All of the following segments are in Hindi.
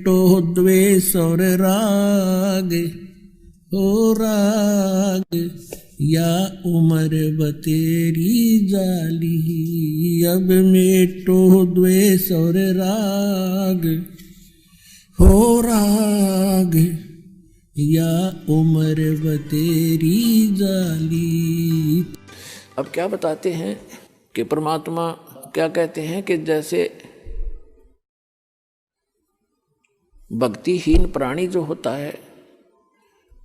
मेटो द्वेष और राग हो राग, या उम्र बतेरी जाली। अब मेटो द्वेष और राग हो राग, या उम्र बतेरी जाली। अब क्या बताते हैं कि परमात्मा क्या कहते हैं कि जैसे भक्तिहीन प्राणी जो होता है,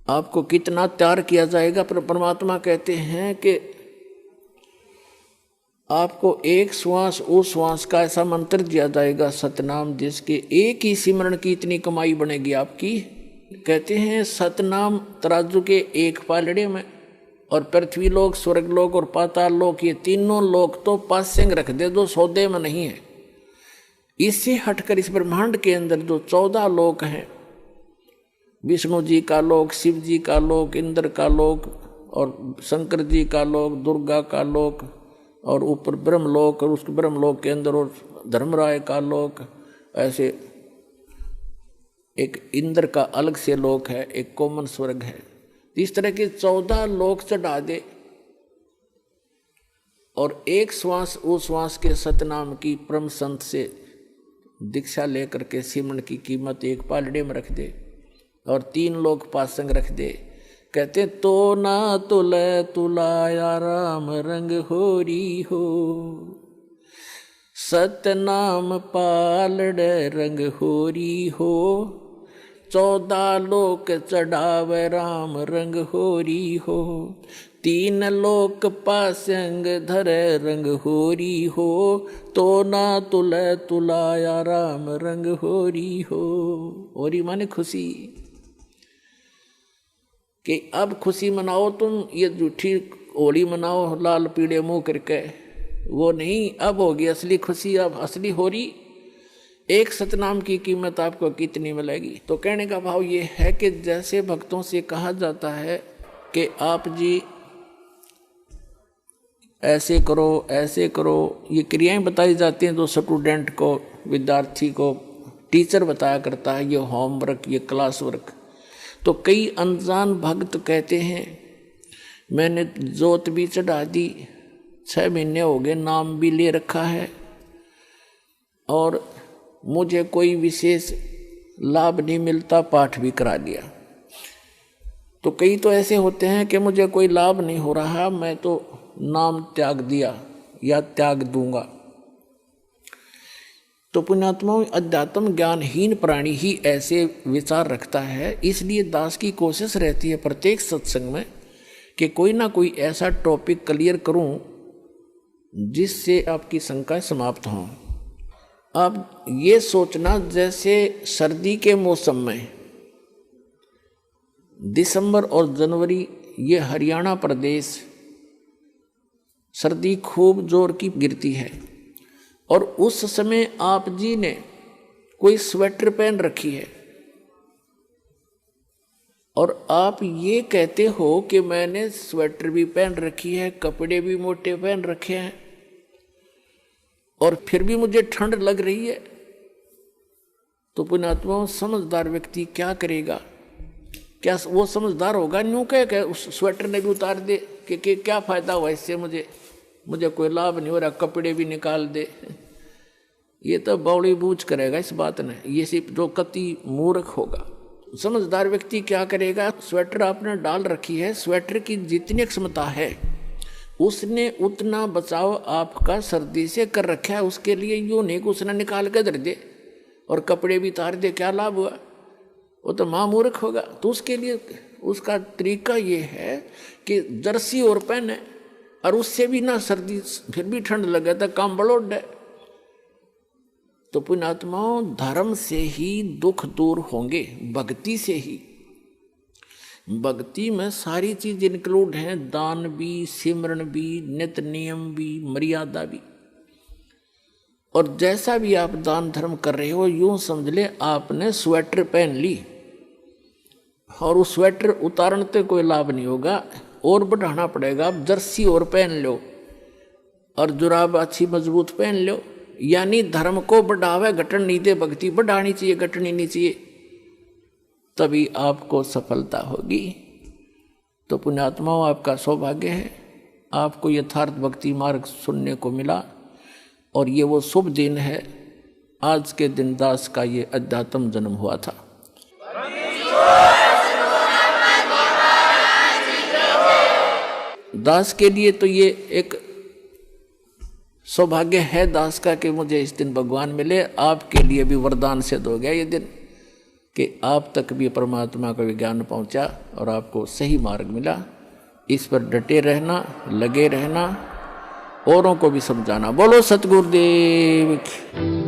आपको कितना त्याग किया जाएगा, पर परमात्मा कहते हैं कि आपको एक श्वास उस श्वास का ऐसा मंत्र दिया जाएगा सतनाम, जिसके एक ही सिमरण की इतनी कमाई बनेगी आपकी। कहते हैं सतनाम तराजू के एक पालड़े में, और पृथ्वी लोक, स्वर्ग लोक और पाताल लोक, ये तीनों लोक तो पासेंग रख दे, जो सौदे में नहीं है। इससे हटकर इस ब्रह्मांड के अंदर जो 14 लोक हैं, विष्णु जी का लोक, शिव जी का लोक, इंद्र का लोक और शंकर जी का लोक, दुर्गा का लोक, और ऊपर ब्रह्मलोक, और उस ब्रह्मलोक के अंदर और धर्मराय का लोक, ऐसे एक इंद्र का अलग से लोक है, एक कॉमन स्वर्ग है। इस तरह के 14 लोक चढ़ा दे, और एक श्वास उस श्वास के सतनाम की परम संत से दीक्षा लेकर के सिमरण की कीमत एक पालड़े में रख दे, और 3 लोग पासंग रख दे। कहते तो ना तुले तुलाया राम रंग होरी हो, सतनाम पालड़ रंग होरी हो, 14 लोक चढ़ावे राम रंग होरी हो, 3 लोक पासंग धरे रंग होरी हो, तो ना तुले तुलाया राम रंग होरी हो। होरी माने खुशी, कि अब खुशी मनाओ तुम, ये झूठी होली मनाओ लाल पीले मुंह करके, वो नहीं, अब होगी असली खुशी, अब असली होरी। एक सतनाम की कीमत आपको कितनी मिलेगी? तो कहने का भाव ये है कि जैसे भक्तों से कहा जाता है कि आप जी ऐसे करो ऐसे करो, ये क्रियाएं बताई जाती हैं जो स्टूडेंट को, विद्यार्थी को टीचर बताया करता है, ये होमवर्क, ये क्लास वर्क। तो कई अनजान भक्त कहते हैं मैंने जोत भी चढ़ा दी, 6 महीने हो गए, नाम भी ले रखा है, और मुझे कोई विशेष लाभ नहीं मिलता, पाठ भी करा लिया। तो कई तो ऐसे होते हैं कि मुझे कोई लाभ नहीं हो रहा, मैं तो नाम त्याग दिया या त्याग दूंगा। तो पुण्यात्माओं, अध्यात्म ज्ञानहीन प्राणी ही ऐसे विचार रखता है। इसलिए दास की कोशिश रहती है प्रत्येक सत्संग में कि कोई ना कोई ऐसा टॉपिक क्लियर करूं जिससे आपकी शंकाएं समाप्त हों। अब ये सोचना, जैसे सर्दी के मौसम में दिसंबर और जनवरी, ये हरियाणा प्रदेश सर्दी खूब जोर की गिरती है, और उस समय आप जी ने कोई स्वेटर पहन रखी है, और आप ये कहते हो कि मैंने स्वेटर भी पहन रखी है, कपड़े भी मोटे पहन रखे हैं, और फिर भी मुझे ठंड लग रही है। तो पुण्यात्माओं, समझदार व्यक्ति क्या करेगा? क्या वो समझदार होगा? न्यू कह उस स्वेटर ने भी उतार दे कि क्या फायदा हुआ इससे, मुझे कोई लाभ नहीं हो रहा, कपड़े भी निकाल दे। ये तो बौड़ी बूझ करेगा इस बात ने, ये सिर्फ जो कति मूर्ख होगा। समझदार व्यक्ति क्या करेगा? स्वेटर आपने डाल रखी है, स्वेटर की जितनी क्षमता है उसने उतना बचाव आपका सर्दी से कर रखा है, उसके लिए यूं नहीं कि उसने निकाल के धर दे और कपड़े भी उतार दे, क्या लाभ हुआ? वो तो महामूर्ख होगा। तो उसके लिए उसका तरीका ये है कि जर्सी और पहने, और उससे भी ना सर्दी फिर भी ठंड लगे तो काम बड़ोड है। तो पुण्यात्माओं, धर्म से ही दुख दूर होंगे, भक्ति से ही। भक्ति में सारी चीज इंक्लूड हैं, दान भी, सिमरण भी, नित्य नियम भी, मर्यादा भी। और जैसा भी आप दान धर्म कर रहे हो, यूं समझ ले आपने स्वेटर पहन ली, और उस स्वेटर उतारने से कोई लाभ नहीं होगा, और बढ़ाना पड़ेगा। आप जर्सी और पहन लो, और जुराब अच्छी मजबूत पहन लो, यानी धर्म को बढ़ावे, घटन नहीं दे, भक्ति बढ़ानी चाहिए, घटनी नहीं चाहिए, तभी आपको सफलता होगी। तो पुण्यात्माओं, आपका सौभाग्य है, आपको यथार्थ भक्ति मार्ग सुनने को मिला। और ये वो शुभ दिन है, आज के दिन दास का ये अध्यात्म जन्म हुआ था। दास के लिए तो ये एक सौभाग्य है दास का कि मुझे इस दिन भगवान मिले। आपके लिए भी वरदान सिद्ध हो गया ये दिन कि आप तक भी परमात्मा का विज्ञान पहुंचा और आपको सही मार्ग मिला। इस पर डटे रहना, लगे रहना, औरों को भी समझाना। बोलो सतगुरुदेव की।